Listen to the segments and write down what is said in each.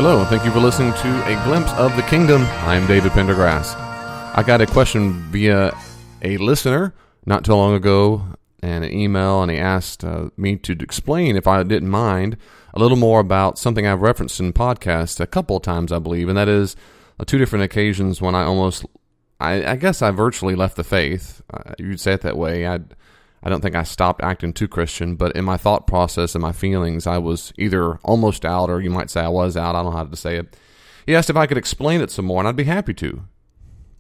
Hello, and thank you for listening to A Glimpse of the Kingdom. I am David Pendergrass. I got a question via a listener not too long ago, and an email, and he asked me to explain, if I didn't mind, a little more about something I've referenced in podcasts a couple of times, I believe, and that is two different occasions when I guess I virtually left the faith. You'd say it that way. I don't think I stopped acting too Christian, but in my thought process and my feelings, I was either almost out, or you might say I was out. I don't know how to say it. He asked if I could explain it some more, and I'd be happy to.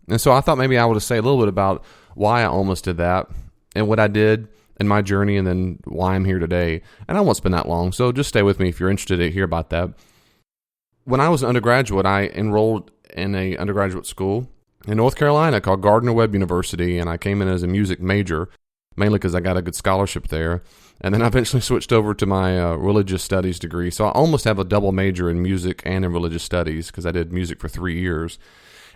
And so I thought maybe I would say a little bit about why I almost did that, and what I did in my journey, and then why I'm here today. And I won't spend that long, so just stay with me if you're interested to hear about that. When I was an undergraduate, I enrolled in an undergraduate school in North Carolina called Gardner-Webb University, and I came in as a music major, mainly because I got a good scholarship there. And then I eventually switched over to my religious studies degree. So I almost have a double major in music and in religious studies because I did music for 3 years.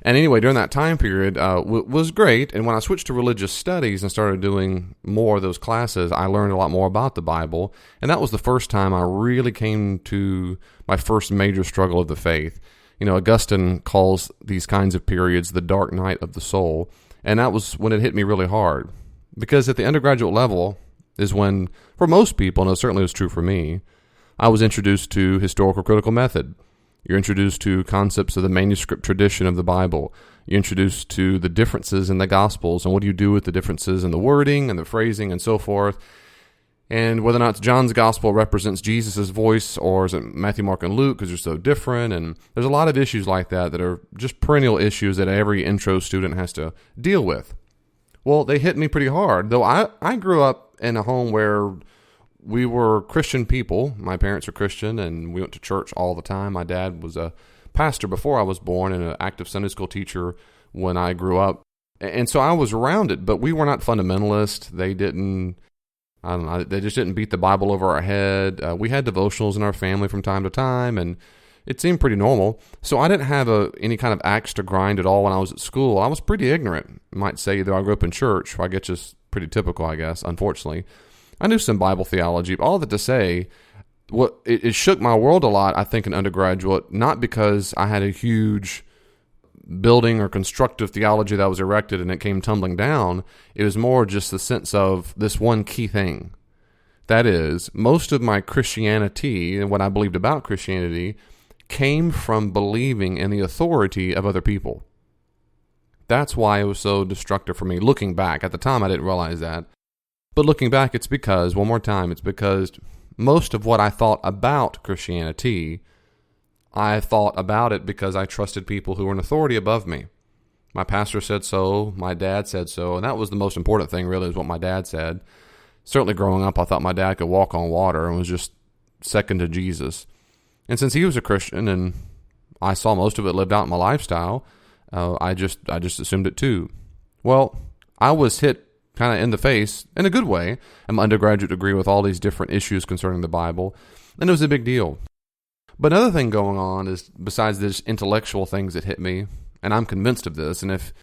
And anyway, during that time period was great. And when I switched to religious studies and started doing more of those classes, I learned a lot more about the Bible. And that was the first time I really came to my first major struggle of the faith. You know, Augustine calls these kinds of periods the dark night of the soul. And that was when it hit me really hard. Because at the undergraduate level is when, for most people, and it certainly was true for me, I was introduced to historical critical method. You're introduced to concepts of the manuscript tradition of the Bible. You're introduced to the differences in the Gospels, and what do you do with the differences in the wording and the phrasing and so forth. And whether or not John's Gospel represents Jesus' voice, or is it Matthew, Mark, and Luke, because they're so different. And there's a lot of issues like that are just perennial issues that every intro student has to deal with. Well, they hit me pretty hard, though I grew up in a home where we were Christian people. My parents were Christian, and we went to church all the time. My dad was a pastor before I was born and an active Sunday school teacher when I grew up. And so I was around it, but we were not fundamentalist. They just didn't beat the Bible over our head. We had devotionals in our family from time to time, and it seemed pretty normal. So I didn't have any kind of axe to grind at all when I was at school. I was pretty ignorant. You might say, though I grew up in church, I guess just pretty typical, I guess, unfortunately. I knew some Bible theology, but all that to say, it shook my world a lot, I think, in undergraduate, not because I had a huge building or constructive theology that was erected and it came tumbling down. It was more just the sense of this one key thing. That is, most of my Christianity and what I believed about Christianity came from believing in the authority of other people. That's why it was so destructive for me. Looking back, at the time I didn't realize that. But looking back, it's because most of what I thought about Christianity, I thought about it because I trusted people who were in authority above me. My pastor said so, my dad said so, and that was the most important thing, really, is what my dad said. Certainly growing up, I thought my dad could walk on water and was just second to Jesus. And since he was a Christian and I saw most of it lived out in my lifestyle, I just assumed it too. Well, I was hit kind of in the face, in a good way, in my undergraduate degree with all these different issues concerning the Bible, and it was a big deal. But another thing going on is, besides these intellectual things that hit me, and I'm convinced of this, and if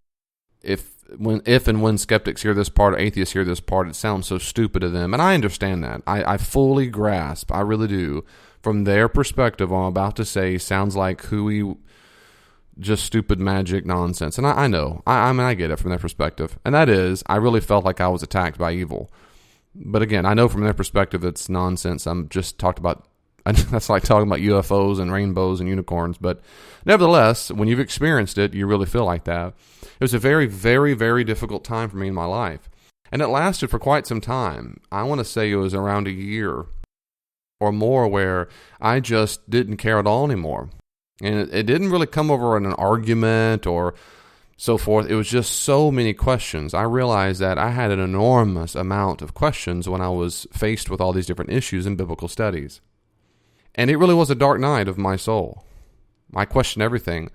and when skeptics hear this part or atheists hear this part, it sounds so stupid to them, and I understand that. I fully grasp, I really do. From their perspective, what I'm about to say sounds like hooey, just stupid magic nonsense. And I know. I mean, I get it from their perspective. And that is, I really felt like I was attacked by evil. But again, I know from their perspective it's nonsense. That's like talking about UFOs and rainbows and unicorns. But nevertheless, when you've experienced it, you really feel like that. It was a very, very, very difficult time for me in my life. And it lasted for quite some time. I want to say it was around a year or more where I just didn't care at all anymore. And it didn't really come over in an argument or so forth. It was just so many questions. I realized that I had an enormous amount of questions when I was faced with all these different issues in biblical studies. And it really was a dark night of my soul. I questioned everything.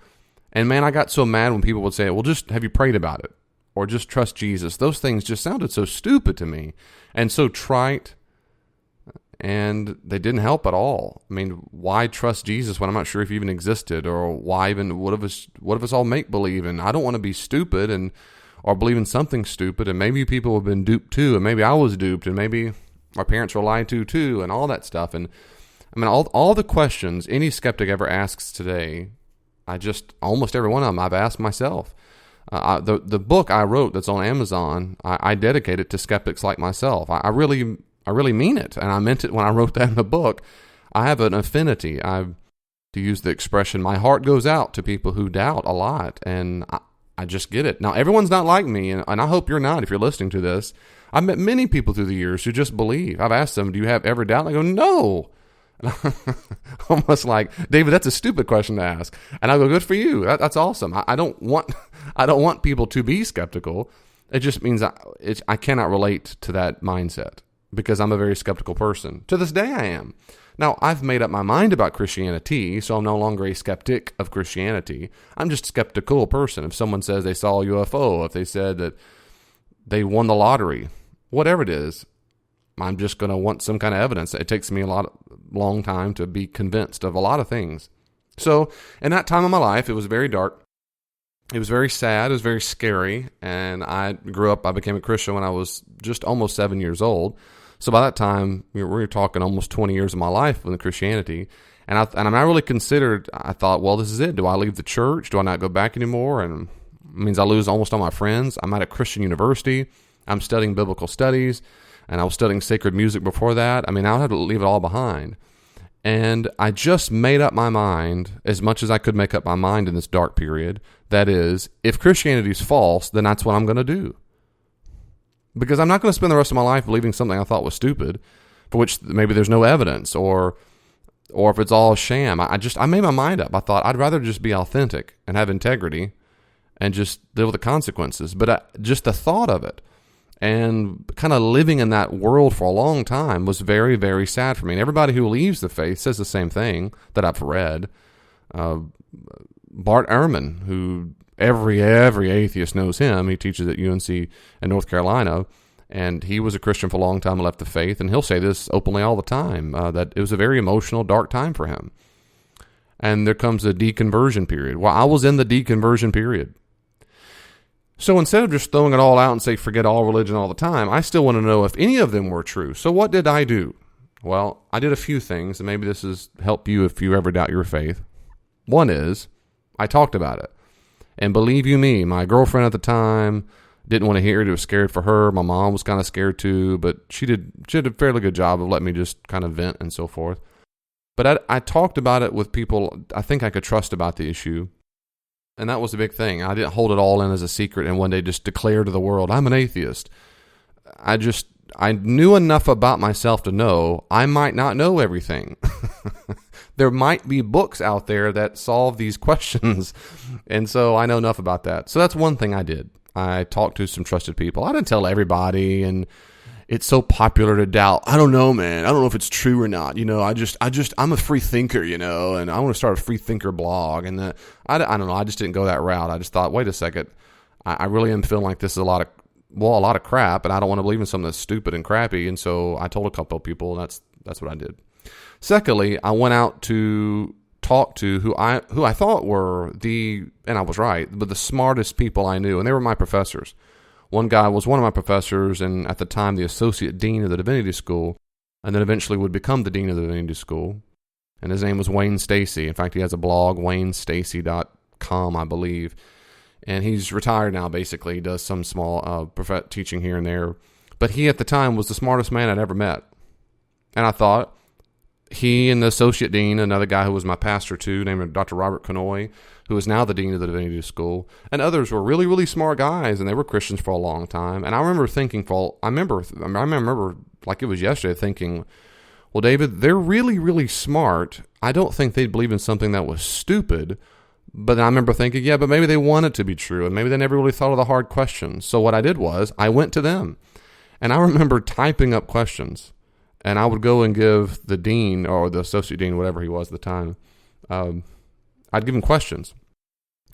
And man, I got so mad when people would say, well, just have you prayed about it? Or just trust Jesus. Those things just sounded so stupid to me and so trite. And they didn't help at all. I mean, why trust Jesus when I'm not sure if he even existed, or why even what if it's all make believe? And I don't want to be stupid or believe in something stupid. And maybe people have been duped too, and maybe I was duped, and maybe my parents were lied to too, and all that stuff. And I mean, all the questions any skeptic ever asks today, almost every one of them I've asked myself. The book I wrote that's on Amazon, I dedicate it to skeptics like myself. I really mean it, and I meant it when I wrote that in the book. I have an affinity. To use the expression, my heart goes out to people who doubt a lot, and I just get it. Now, everyone's not like me, and I hope you're not if you're listening to this. I've met many people through the years who just believe. I've asked them, do you have ever doubt? And I go, no. Almost like, David, that's a stupid question to ask. And I go, good for you. That's awesome. I don't want people to be skeptical. It just means I cannot relate to that mindset because I'm a very skeptical person. To this day, I am. Now, I've made up my mind about Christianity, so I'm no longer a skeptic of Christianity. I'm just a skeptical person. If someone says they saw a UFO, if they said that they won the lottery, whatever it is, I'm just going to want some kind of evidence. It takes me long time to be convinced of a lot of things. So, in that time of my life, it was very dark. It was very sad. It was very scary. And I became a Christian when I was just almost 7 years old. So by that time, we were talking almost 20 years of my life with Christianity. And I really considered, I thought, well, this is it. Do I leave the church? Do I not go back anymore? And it means I lose almost all my friends. I'm at a Christian university. I'm studying biblical studies. And I was studying sacred music before that. I mean, I would have to leave it all behind. And I just made up my mind, as much as I could make up my mind in this dark period. That is, if Christianity is false, then that's what I'm going to do. Because I'm not going to spend the rest of my life believing something I thought was stupid, for which maybe there's no evidence, or if it's all a sham. I made my mind up. I thought I'd rather just be authentic and have integrity and just deal with the consequences. But just the thought of it and kind of living in that world for a long time was very, very sad for me. And everybody who leaves the faith says the same thing that I've read. Bart Ehrman, who every atheist knows him. He teaches at UNC in North Carolina, and he was a Christian for a long time and left the faith, and he'll say this openly all the time, that it was a very emotional, dark time for him. And there comes a deconversion period. Well, I was in the deconversion period. So instead of just throwing it all out and say, forget all religion all the time, I still want to know if any of them were true. So what did I do? Well, I did a few things, and maybe this has helped you if you ever doubt your faith. One is, I talked about it. And believe you me, my girlfriend at the time didn't want to hear it. It was scared for her. My mom was kind of scared too, but she did a fairly good job of letting me just kind of vent and so forth. But I talked about it with people I think I could trust about the issue. And that was a big thing. I didn't hold it all in as a secret and one day just declare to the world, I'm an atheist. I knew enough about myself to know I might not know everything. There might be books out there that solve these questions. And so I know enough about that. So that's one thing I did. I talked to some trusted people. I didn't tell everybody, and it's so popular to doubt. I don't know, man. I don't know if it's true or not. I'm a free thinker, and I want to start a free thinker blog. And I don't know. I just didn't go that route. I just thought, wait a second. I really am feeling like this is a lot of crap, and I don't want to believe in something that's stupid and crappy. And so I told a couple of people, and that's what I did. Secondly, I went out to talk to who I thought were and I was right, but the smartest people I knew, and they were my professors. One guy was one of my professors, and at the time the associate dean of the divinity school, and then eventually would become the dean of the divinity school. And his name was Wayne Stacy. In fact, he has a blog, WayneStacy.com, I believe. And he's retired now, basically. He does some small teaching here and there. But he, at the time, was the smartest man I'd ever met. And I thought, he and the associate dean, another guy who was my pastor too, named Dr. Robert Conoy, who is now the dean of the divinity school, and others were really, really smart guys, and they were Christians for a long time. And I remember thinking, I remember like it was yesterday, thinking, well, David, they're really, really smart. I don't think they'd believe in something that was stupid. But I remember thinking, yeah, but maybe they want it to be true, and maybe they never really thought of the hard questions. So what I did was I went to them, and I remember typing up questions. And I would go and give the dean or the associate dean, whatever he was at the time, I'd give him questions.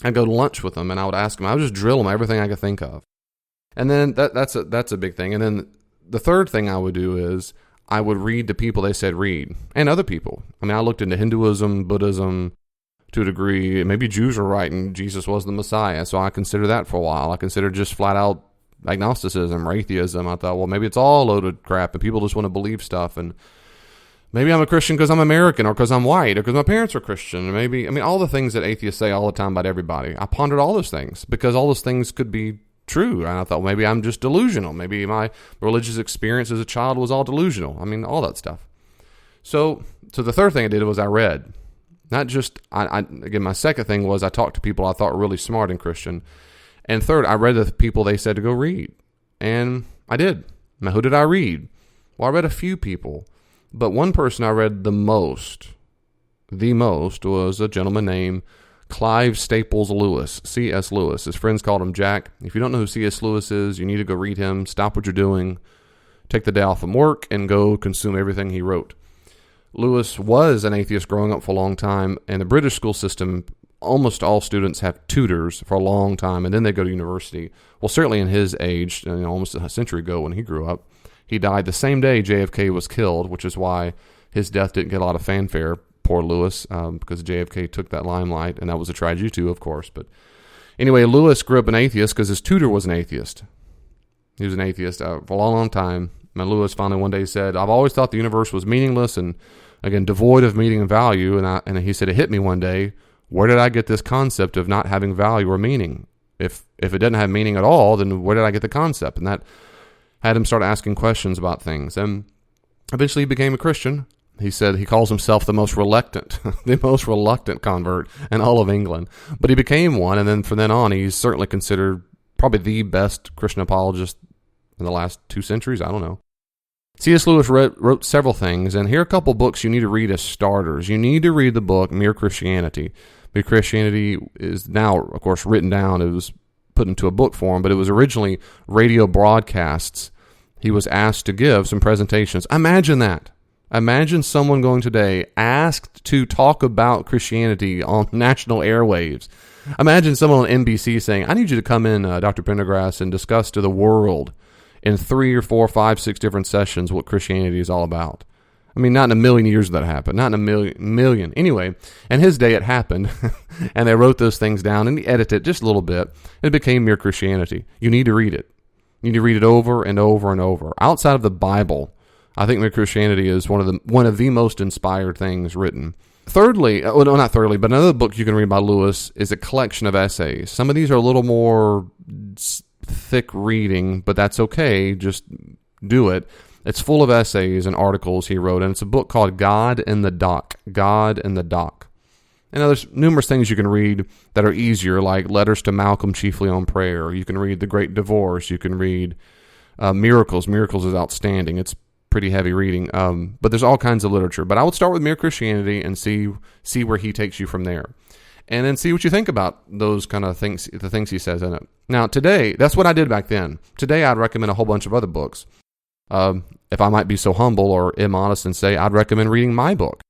I'd go to lunch with them, and I would ask them. I would just drill them everything I could think of. And then that's a big thing. And then the third thing I would do is I would read the people they said read, and other people. I mean, I looked into Hinduism, Buddhism to a degree. Maybe Jews were right and Jesus was the Messiah, so I considered that for a while. I considered just flat out agnosticism or atheism. I thought, well, maybe it's all loaded crap and people just want to believe stuff. Maybe I'm a Christian because I'm American or because I'm white or because my parents are Christian. All the things that atheists say all the time about everybody. I pondered all those things because all those things could be true. And I thought maybe I'm just delusional. Maybe my religious experience as a child was all delusional. All that stuff. So the third thing I did was I read. Not just, again, my second thing was I talked to people I thought were really smart and Christian. And third, I read the people they said to go read. And I did. Now, who did I read? Well, I read a few people. But one person I read the most was a gentleman named Clive Staples Lewis, C.S. Lewis. His friends called him Jack. If you don't know who C.S. Lewis is, you need to go read him, stop what you're doing, take the day off from work, and go consume everything he wrote. Lewis was an atheist growing up for a long time. In the British school system, almost all students have tutors for a long time, and then they go to university. Well, certainly in his age, almost a century ago when he grew up, he died the same day JFK was killed, which is why his death didn't get a lot of fanfare. Poor Lewis, because JFK took that limelight, and that was a tragedy too, of course. But anyway, Lewis grew up an atheist because his tutor was an atheist. He was an atheist for a long, long time. And Lewis finally one day said, "I've always thought the universe was meaningless and, again, devoid of meaning and value." And he said, it hit me one day, where did I get this concept of not having value or meaning? If it doesn't have meaning at all, then where did I get the concept? And that had him start asking questions about things. And eventually he became a Christian. He said he calls himself the most reluctant convert in all of England. But he became one, and then from then on, he's certainly considered probably the best Christian apologist in the last 2 centuries. I don't know. C.S. Lewis wrote several things, and here are a couple books you need to read as starters. You need to read the book Mere Christianity. Mere Christianity is now, of course, written down. It was put into a book form, but it was originally radio broadcasts. He was asked to give some presentations. Imagine that. Imagine someone going today asked to talk about Christianity on national airwaves. Imagine someone on NBC saying, "I need you to come in, Dr. Pendergrass, and discuss to the world in 3 or 4, 5, 6 different sessions what Christianity is all about." Not in a million years that happened. Not in a million. Anyway, in his day it happened, and they wrote those things down, and he edited it just a little bit, and it became Mere Christianity. You need to read it. You need to read it over and over and over. Outside of the Bible, I think Mere Christianity is one of the most inspired things written. Thirdly, not thirdly, but another book you can read by Lewis is a collection of essays. Some of these are a little more thick reading, but that's okay. Just do it. It's full of essays and articles he wrote, and it's a book called God in the Dock. God in the Dock. And there's numerous things you can read that are easier, like Letters to Malcolm Chiefly on Prayer. You can read The Great Divorce. You can read Miracles. Miracles is outstanding. It's pretty heavy reading, but there's all kinds of literature. But I would start with Mere Christianity and see where he takes you from there, and then see what you think about those kind of things, the things he says in it. Now, today, that's what I did back then. Today, I'd recommend a whole bunch of other books. If I might be so humble or immodest and say, I'd recommend reading my book,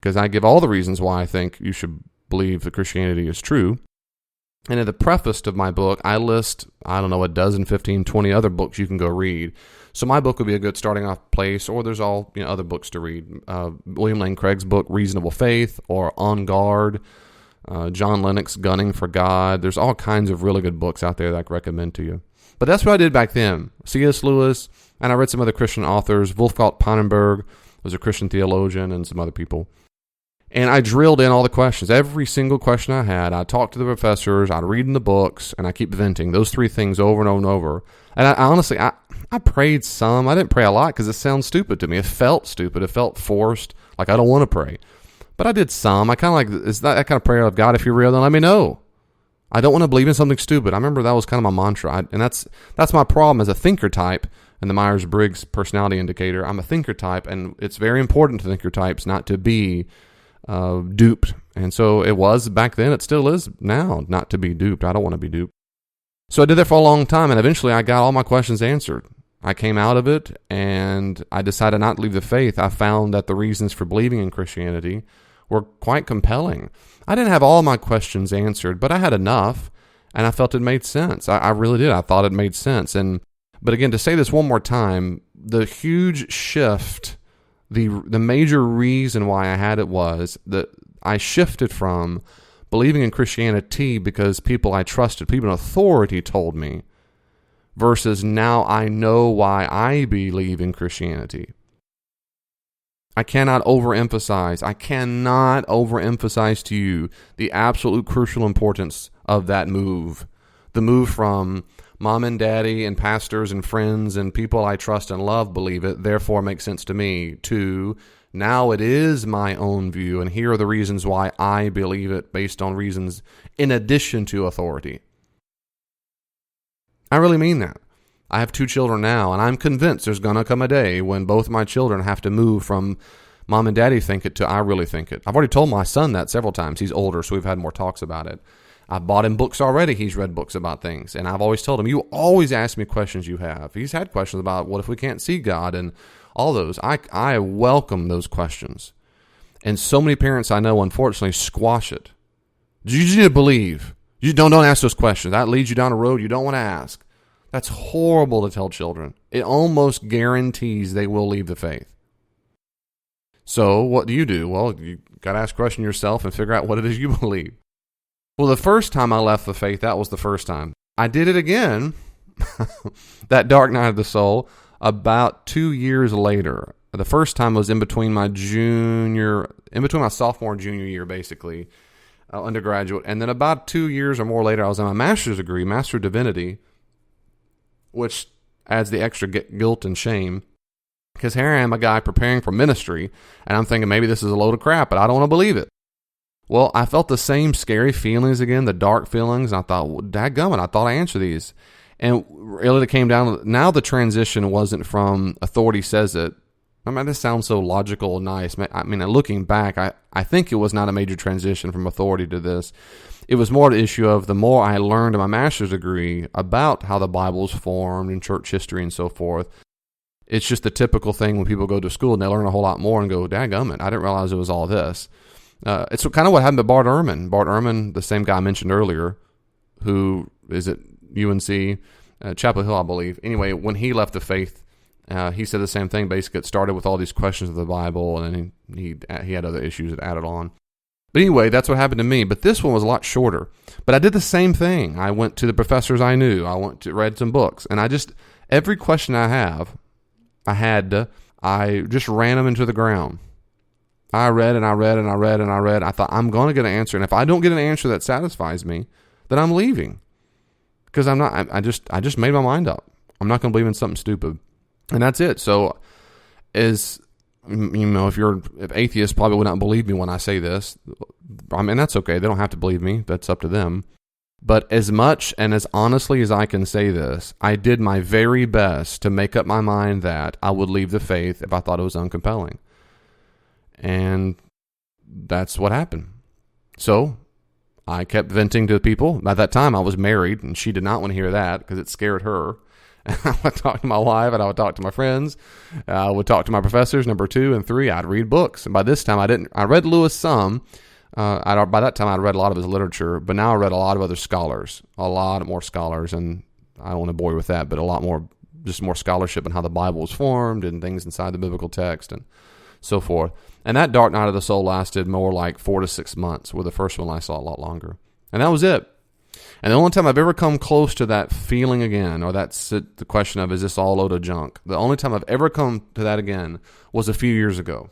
because I give all the reasons why I think you should believe that Christianity is true. And in the preface of my book, I list, a dozen, 15, 20 other books you can go read. So my book would be a good starting off place, or there's all other books to read. William Lane Craig's book, Reasonable Faith, or On Guard, John Lennox, Gunning for God. There's all kinds of really good books out there that I can recommend to you. But that's what I did back then. C.S. Lewis, and I read some other Christian authors. Wolfgang Pannenberg was a Christian theologian, and some other people. And I drilled in all the questions. Every single question I had, I'd talk to the professors, I'd read in the books, and I keep venting those 3 things over and over and over. And I honestly prayed some. I didn't pray a lot because it sounds stupid to me. It felt stupid. It felt forced, like I don't want to pray. But I did some. I kind of like, it's that kind of prayer of, God, if you're real, then let me know. I don't want to believe in something stupid. I remember that was kind of my mantra. And that's my problem as a thinker type in the Myers-Briggs personality indicator. I'm a thinker type, and it's very important to thinker types not to be duped. And so it was back then. It still is now, not to be duped. I don't want to be duped. So I did that for a long time, and eventually I got all my questions answered. I came out of it, and I decided not to leave the faith. I found that the reasons for believing in Christianity were quite compelling. I didn't have all my questions answered, but I had enough, and I felt it made sense. I really did. I thought it made sense. But again, to say this one more time, the huge shift, the major reason why I had it was that I shifted from believing in Christianity because people I trusted, people in authority told me, versus now I know why I believe in Christianity. I cannot overemphasize to you the absolute crucial importance of that move. The move from mom and daddy and pastors and friends and people I trust and love believe it, therefore makes sense to me, to now it is my own view, and here are the reasons why I believe it based on reasons in addition to authority. I really mean that. I have 2 children now, and I'm convinced there's going to come a day when both my children have to move from mom and daddy think it to I really think it. I've already told my son that several times. He's older, so we've had more talks about it. I've bought him books already. He's read books about things, and I've always told him, you always ask me questions you have. He's had questions about what if we can't see God and all those. I welcome those questions. And so many parents I know, unfortunately, squash it. You just need to believe. You don't ask those questions. That leads you down a road you don't want to ask. That's horrible to tell children. It almost guarantees they will leave the faith. So what do? Well, you got to ask a question yourself and figure out what it is you believe. Well, the first time I left the faith, that was the first time. I did it again, that dark night of the soul, about 2 years later. The first time was in between my sophomore and junior year, basically, undergraduate. And then about 2 years or more later, I was in my master's degree, Master of Divinity, which adds the extra guilt and shame. Because here I am, a guy preparing for ministry, and I'm thinking maybe this is a load of crap, but I don't want to believe it. Well, I felt the same scary feelings again, the dark feelings, and I thought, well, dadgummit, I thought I answered these. And really it came down to, now the transition wasn't from authority says it. I mean, this sounds so logical and nice. I mean, looking back, I think it was not a major transition from authority to this. It was more the issue of the more I learned in my master's degree about how the Bible is formed and church history and so forth. It's just the typical thing when people go to school and they learn a whole lot more and go, dadgummit, I didn't realize it was all this. It's kind of what happened to Bart Ehrman. Bart Ehrman, the same guy I mentioned earlier, who is at UNC, Chapel Hill, I believe. Anyway, when he left the faith, he said the same thing. Basically, it started with all these questions of the Bible, and then he had other issues that added on. But anyway, that's what happened to me. But this one was a lot shorter. But I did the same thing. I went to the professors I knew. I read some books, and every question I just ran them into the ground. I read and I read and I read and I read. I thought, I'm going to get an answer. And if I don't get an answer that satisfies me, then I'm leaving. Because I just made my mind up. I'm not going to believe in something stupid. And that's it. So, if atheists probably would not believe me when I say this. I mean, that's okay. They don't have to believe me. That's up to them. But as much and as honestly as I can say this, I did my very best to make up my mind that I would leave the faith if I thought it was uncompelling. And that's what happened. So I kept venting to people. By that time, I was married, and she did not want to hear that because it scared her. I would talk to my wife, and I would talk to my friends. I would talk to my professors, number 2 and 3. I'd read books. And by this time, I read Lewis some. By that time, I'd read a lot of his literature, but now I read a lot of other scholars, a lot more scholars, and I don't want to bore you with that, but a lot more, just more scholarship on how the Bible was formed and things inside the biblical text and so forth. And that dark night of the soul lasted more like 4 to 6 months, where the first one I saw a lot longer. And that was it. And the only time I've ever come close to that feeling again, or that's the question of, is this all a load of junk? The only time I've ever come to that again was a few years ago.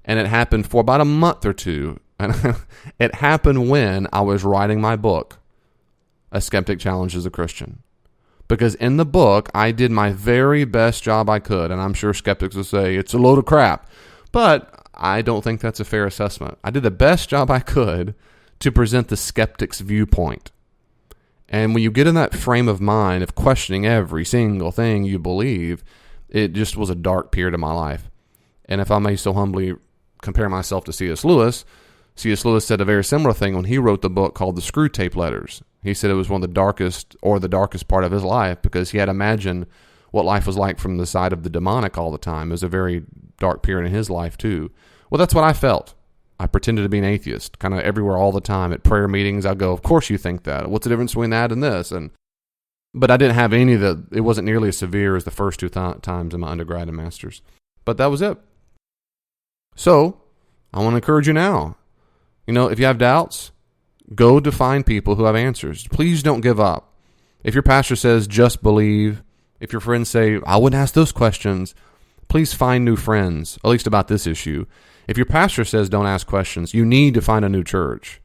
And it happened for about a month or two. And it happened when I was writing my book, A Skeptic Challenges a Christian. Because in the book, I did my very best job I could. And I'm sure skeptics will say, it's a load of crap. But I don't think that's a fair assessment. I did the best job I could to present the skeptic's viewpoint. And when you get in that frame of mind of questioning every single thing you believe, it just was a dark period of my life. And if I may so humbly compare myself to C.S. Lewis said a very similar thing when he wrote the book called The Screwtape Letters. He said it was one of the darkest part of his life because he had imagined what life was like from the side of the demonic all the time. It was a very dark period in his life too. Well, that's what I felt. I pretended to be an atheist, kind of everywhere all the time. At prayer meetings, I'd go, of course you think that. What's the difference between that and this? But I didn't have any of it wasn't nearly as severe as the first 2 times in my undergrad and master's. But that was it. So, I want to encourage you now. If you have doubts, go to find people who have answers. Please don't give up. If your pastor says, just believe, if your friends say, I wouldn't ask those questions, Please find new friends, at least about this issue. If your pastor says don't ask questions, you need to find a new church.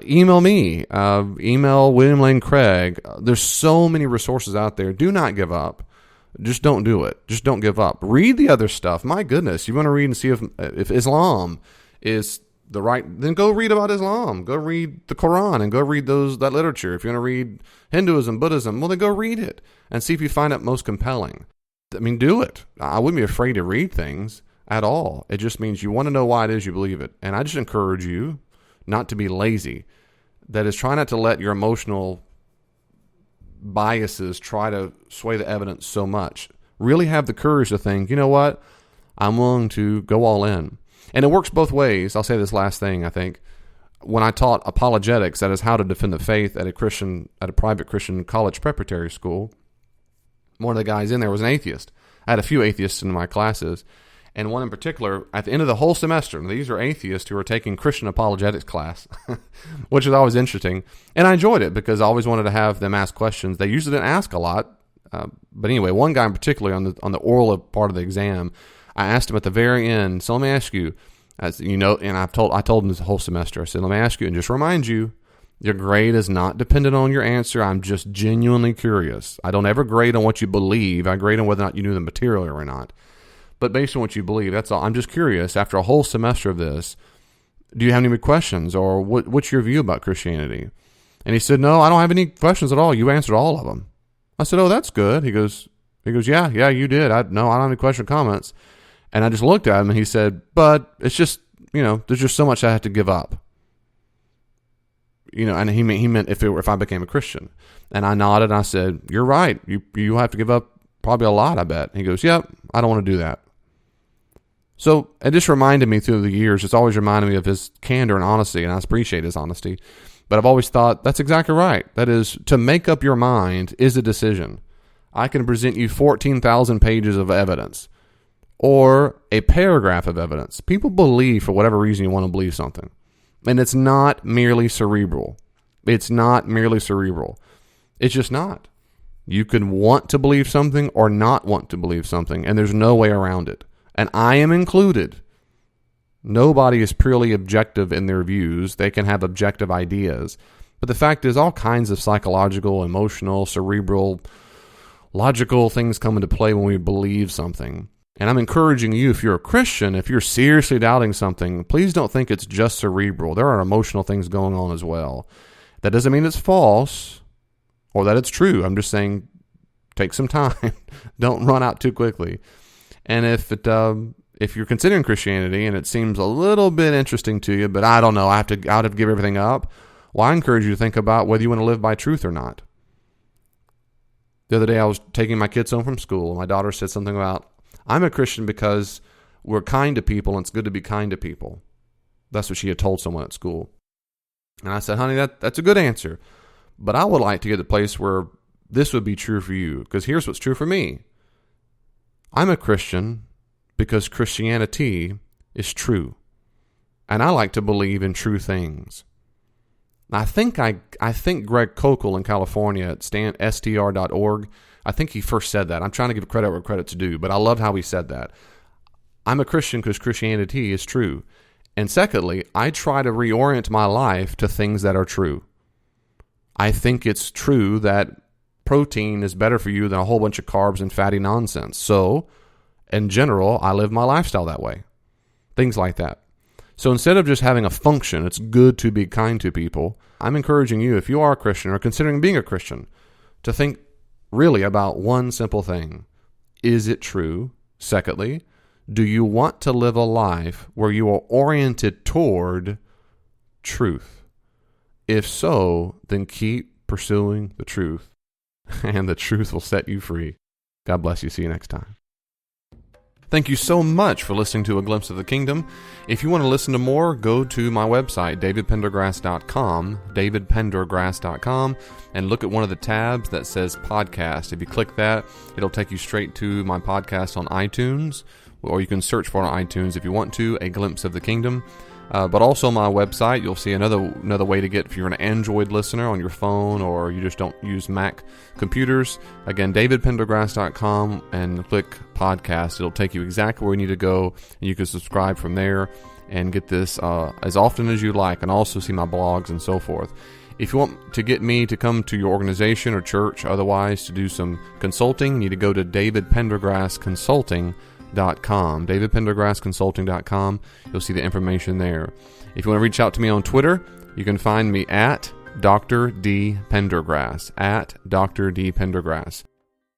Email me. Email William Lane Craig. There's so many resources out there. Do not give up. Just don't do it. Just don't give up. Read the other stuff. My goodness, you want to read and see if Islam is the right, then go read about Islam. Go read the Quran and go read that literature. If you want to read Hinduism, Buddhism, well, then go read it and see if you find it most compelling. I mean, do it. I wouldn't be afraid to read things at all. It just means you want to know why it is you believe it. And I just encourage you not to be lazy. That is, try not to let your emotional biases try to sway the evidence so much. Really have the courage to think, you know what? I'm willing to go all in. And it works both ways. I'll say this last thing, I think. When I taught apologetics, that is how to defend the faith at a private Christian college preparatory school, one of the guys in there was an atheist. I had a few atheists in my classes, and one in particular, at the end of the whole semester, these are atheists who are taking Christian apologetics class, which is always interesting. And I enjoyed it because I always wanted to have them ask questions. They usually didn't ask a lot. But anyway, one guy in particular on the oral part of the exam, I asked him at the very end, so let me ask you, as you know, and I told him this whole semester, I said, let me ask you and just remind you, your grade is not dependent on your answer. I'm just genuinely curious. I don't ever grade on what you believe. I grade on whether or not you knew the material or not. But based on what you believe, that's all. I'm just curious, after a whole semester of this, do you have any questions, or what's your view about Christianity? And he said, no, I don't have any questions at all. You answered all of them. I said, oh, that's good. He goes, yeah, you did. I don't have any question or comments. And I just looked at him and he said, but it's just, there's just so much I have to give up. And he meant if I became a Christian. And I nodded and I said, you're right. You have to give up probably a lot, I bet. He goes, yep, I don't want to do that. So it just reminded me through the years, it's always reminded me of his candor and honesty, and I appreciate his honesty. But I've always thought that's exactly right. That is, to make up your mind is a decision. I can present you 14,000 pages of evidence or a paragraph of evidence. People believe for whatever reason you want to believe something. And it's not merely cerebral. It's just not. You can want to believe something or not want to believe something, and there's no way around it. And I am included. Nobody is purely objective in their views. They can have objective ideas. But the fact is, all kinds of psychological, emotional, cerebral, logical things come into play when we believe something. And I'm encouraging you, if you're a Christian, if you're seriously doubting something, please don't think it's just cerebral. There are emotional things going on as well. That doesn't mean it's false or that it's true. I'm just saying take some time. Don't run out too quickly. And if you're considering Christianity and it seems a little bit interesting to you, but I don't know, I'd have to give everything up, well, I encourage you to think about whether you want to live by truth or not. The other day I was taking my kids home from school, and my daughter said something about, I'm a Christian because we're kind to people and it's good to be kind to people. That's what she had told someone at school. And I said, honey, that's a good answer. But I would like to get to the place where this would be true for you, because here's what's true for me. I'm a Christian because Christianity is true. And I like to believe in true things. I think Greg Kokel in California at str.org, I think he first said that. I'm trying to give credit where credit's due, but I love how he said that. I'm a Christian because Christianity is true. And secondly, I try to reorient my life to things that are true. I think it's true that protein is better for you than a whole bunch of carbs and fatty nonsense. So, in general, I live my lifestyle that way. Things like that. So instead of just having a function, it's good to be kind to people, I'm encouraging you, if you are a Christian or considering being a Christian, to think really about one simple thing. Is it true? Secondly, do you want to live a life where you are oriented toward truth? If so, then keep pursuing the truth, and the truth will set you free. God bless you. See you next time. Thank you so much for listening to A Glimpse of the Kingdom. If you want to listen to more, go to my website, davidpendergrass.com, and look at one of the tabs that says podcast. If you click that, it'll take you straight to my podcast on iTunes, or you can search for it on iTunes if you want to, A Glimpse of the Kingdom. But also my website, you'll see another way to get, if you're an Android listener on your phone or you just don't use Mac computers. Again, davidpendergrass.com, and click podcast. It'll take you exactly where you need to go, and you can subscribe from there and get this as often as you like, and also see my blogs and so forth. If you want to get me to come to your organization or church, otherwise to do some consulting, you need to go to davidpendergrassconsulting.com. davidpendergrassconsulting.com. You'll see the information there. If you want to reach out to me on Twitter, you can find me at Dr. D. Pendergrass, at Dr. D. Pendergrass.